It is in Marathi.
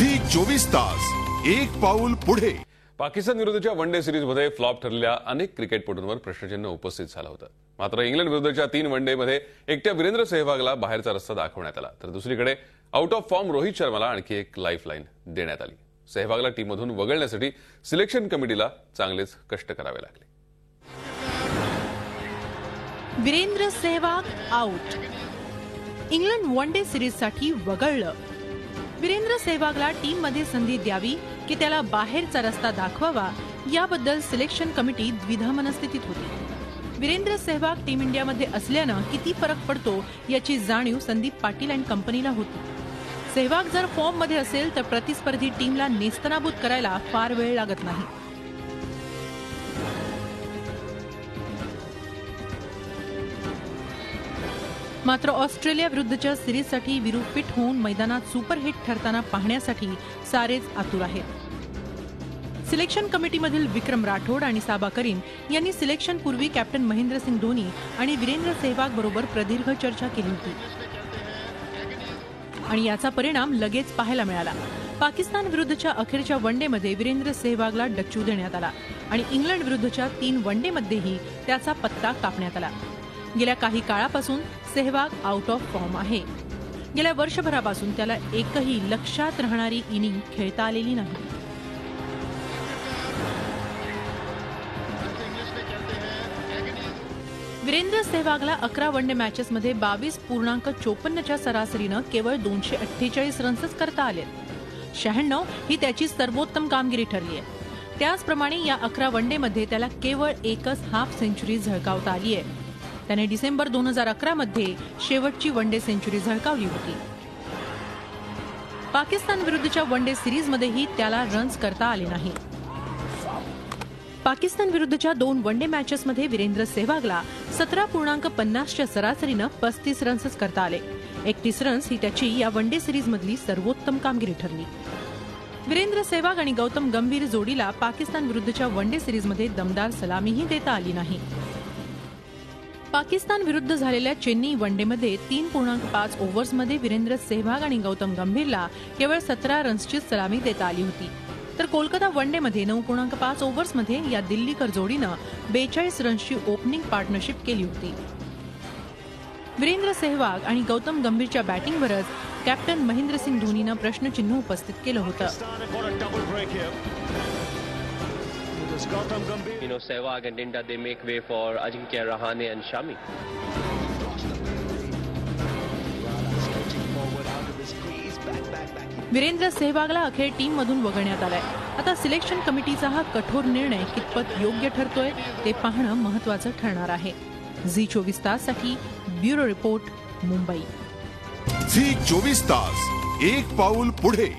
झी 24 तास एक पाऊल पुढे। पाकिस्तान विरुद्धच्या वनडे सिरीजमध्ये फ्लॉप ठरलेल्या अनेक क्रिकेटपटूंवर प्रश्नचिन्ह उपस्थित झालं होतं। मात्र इंग्लंड विरुद्धच्या 3 वनडेमध्ये एकट्या वीरेंद्र सेहवागला बाहेरचा रस्ता दाखवण्यात आला, तर दुसरीकडे आउट ऑफ फॉर्म रोहित शर्माला आणखी एक लाईफलाईन देण्यात आली। सेहवागला टीममधून वगळण्यासाठी सिलेक्शन कमिटीला चांगलेच कष्ट करावे लागले। Virender Sehwag out, England one day सिरीजसाठी वगळलं। वीरेंद्र सेहवागला टीममध्ये संधी द्यावी की त्याला बाहेरचा रस्ता दाखवावा याबद्दल सिलेक्शन कमिटी द्विधा मनस्थितीत होती। वीरेंद्र सेहवाग टीम इंडियामध्ये असल्यानं किती फरक पडतो याची जाणीव संदीप पाटील आणि कंपनीला होती। सेहवाग जर फॉर्ममध्ये असेल तर प्रतिस्पर्धी टीमला नेस्तनाबूत करायला फार वेळ लागत नाही। मात्र ऑस्ट्रेलिया विरुद्धच्या सिरीजसाठी वीरू फिट होऊन मैदानात सुपरहिट ठरताना पाहण्यासाठी सारेच आतुर आहेत। सिलेक्शन कमिटीमधील विक्रम राठोड आणि साबा करीम यांनी सिलेक्शनपूर्वी कॅप्टन महेंद्रसिंग धोनी आणि वीरेंद्र सेहवाग बरोबर प्रदीर्घ चर्चा केली होती आणि याचा परिणाम लगेच पाहायला मिळाला। पाकिस्तान विरुद्धच्या अखेरच्या वनडेमध्ये वीरेंद्र सेहवागला डच्चू देण्यात आला आणि इंग्लंड विरुद्धच्या 3 वनडेमध्येही त्याचा पत्ता कापण्यात आला। गेल्या काही काळापासून सेहवाग आउट ऑफ फॉर्म आहे। गेल्या वर्षभरापासून त्याला एकही लक्षात राहणारी इनिंग खेळता आलेली नाही। वीरेंद्र सेहवागला 11 वनडे मॅचेसमध्ये 22.54च्या सरासरीनं केवळ 248 रन्सच करता आले। 96 ही त्याची सर्वोत्तम कामगिरी ठरली आहे। त्याचप्रमाणे या 11 वनडेमध्ये त्याला केवळ एकच हाफ सेंचुरी झळकावता आली आहे। त्याने डिसेंबर 2011 मध्ये शेवटची वनडे सेंचुरी झळकावली होती। पाकिस्तान विरुद्धच्या वनडे सिरीजमध्येही त्याला रन्स करता आले नाही। पाकिस्तान विरुद्धच्या 2 वनडे मॅचेसमध्ये वीरेंद्र सेहवागला 17.50च्या सरासरीनं 35 रन्सच करता आले। 31 रन्स ही त्याची या वनडे सिरीजमधली सर्वोत्तम कामगिरी ठरली। वीरेंद्र सेहवाग आणि गौतम गंभीर जोडीला पाकिस्तान विरुद्धच्या वनडे सिरीजमध्ये दमदार सलामीही देता आली नाही। पाकिस्तान विरुद्ध झालेल्या चेन्नई वनडेमध्ये 3.5 ओव्हर्समध्ये वीरेंद्र सेहवाग आणि गौतम गंभीरला केवळ 17 रन्सची सलामी देता आली होती, तर कोलकाता वनडेमध्ये 9.5 ओव्हर्समध्ये या दिल्लीकर जोडीनं 42 रन्सची ओपनिंग पार्टनरशिप केली होती। वीरेंद्र सेहवाग आणि गौतम गंभीरच्या बॅटिंगवरच कॅप्टन महेंद्रसिंग धोनीनं प्रश्नचिन्ह उपस्थित केलं होतं। Sehwag and India, they make way for Ajinkya Rahane and Shami. Virendra सेहवागला अखेर टीम मधून वगळण्यात आलाय। आता सिलेक्शन कमिटीचा हा कठोर निर्णय कितपत योग्य ठरतोय ते पाहणं महत्त्वाचं ठरणार आहे। झी 24 ताससाठी bureau report, Mumbai. Zee 24 Taas एक पाऊल पुढे।